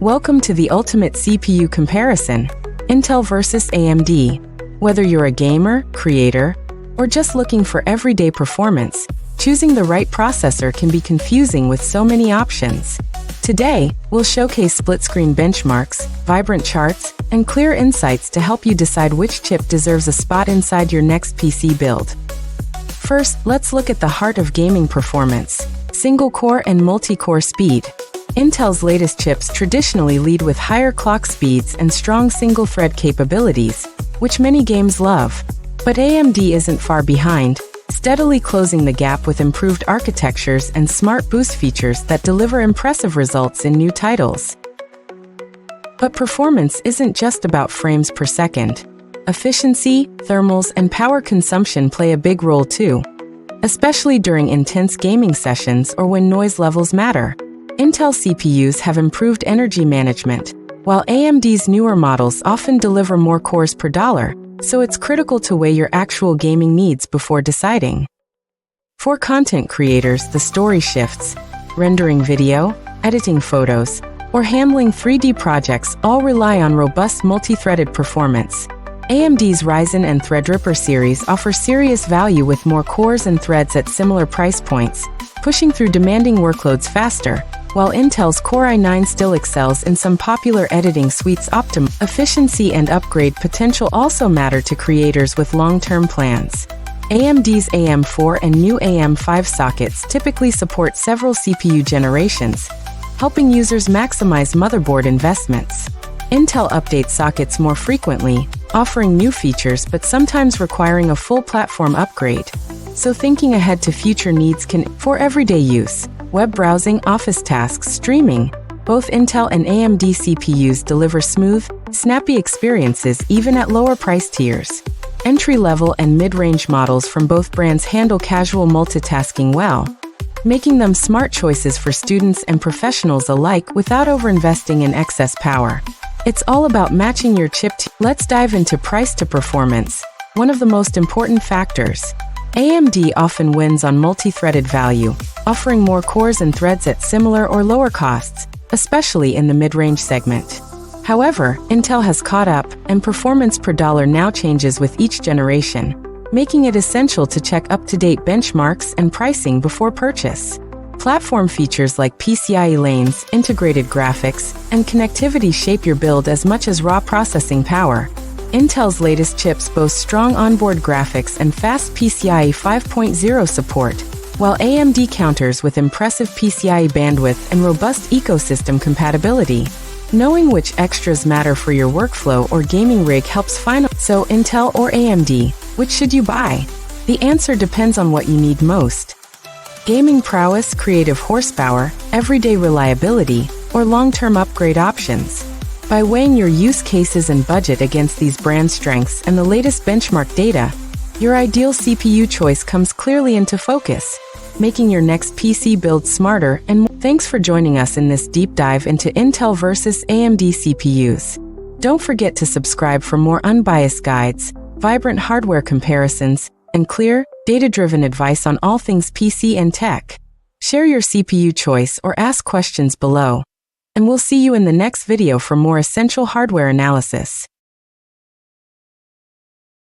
Welcome to the ultimate CPU comparison, Intel versus AMD. Whether you're a gamer, creator, or just looking for everyday performance, choosing the right processor can be confusing with so many options. Today, we'll showcase split-screen benchmarks, vibrant charts, and clear insights to help you decide which chip deserves a spot inside your next PC build. First, let's look at the heart of gaming performance: single-core and multi-core speed. Intel's latest chips traditionally lead with higher clock speeds and strong single-thread capabilities, which many games love. But AMD isn't far behind, steadily closing the gap with improved architectures and smart boost features that deliver impressive results in new titles. But performance isn't just about frames per second. Efficiency, thermals, and power consumption play a big role too, especially during intense gaming sessions or when noise levels matter. Intel CPUs have improved energy management, while AMD's newer models often deliver more cores per dollar, so it's critical to weigh your actual gaming needs before deciding. For content creators, the story shifts. Rendering video, editing photos, or handling 3D projects all rely on robust multi-threaded performance. AMD's Ryzen and Threadripper series offer serious value with more cores and threads at similar price points, pushing through demanding workloads faster, while Intel's Core i9 still excels in some popular editing suites. Efficiency and upgrade potential also matter to creators with long-term plans. AMD's AM4 and new AM5 sockets typically support several CPU generations, helping users maximize motherboard investments. Intel updates sockets more frequently, offering new features but sometimes requiring a full platform upgrade. So thinking ahead to future needs for everyday use, web browsing, office tasks, streaming, both Intel and AMD CPUs deliver smooth, snappy experiences even at lower price tiers. Entry-level and mid-range models from both brands handle casual multitasking well, making them smart choices for students and professionals alike without overinvesting in excess power. It's all about matching your chip. Let's dive into price to performance, one of the most important factors. AMD often wins on multi-threaded value, offering more cores and threads at similar or lower costs, especially in the mid-range segment. However, Intel has caught up, and performance per dollar now changes with each generation, making it essential to check up-to-date benchmarks and pricing before purchase. Platform features like PCIe lanes, integrated graphics, and connectivity shape your build as much as raw processing power. Intel's latest chips boast strong onboard graphics and fast PCIe 5.0 support, while AMD counters with impressive PCIe bandwidth and robust ecosystem compatibility. Knowing which extras matter for your workflow or gaming rig helps So Intel or AMD, which should you buy? The answer depends on what you need most. Gaming prowess, creative horsepower, everyday reliability, or long-term upgrade options. By weighing your use cases and budget against these brand strengths and the latest benchmark data, your ideal CPU choice comes clearly into focus, making your next PC build smarter and more. Thanks for joining us in this deep dive into Intel versus AMD CPUs. Don't forget to subscribe for more unbiased guides, vibrant hardware comparisons, and clear, data-driven advice on all things PC and tech. Share your CPU choice or ask questions below. And we'll see you in the next video for more essential hardware analysis.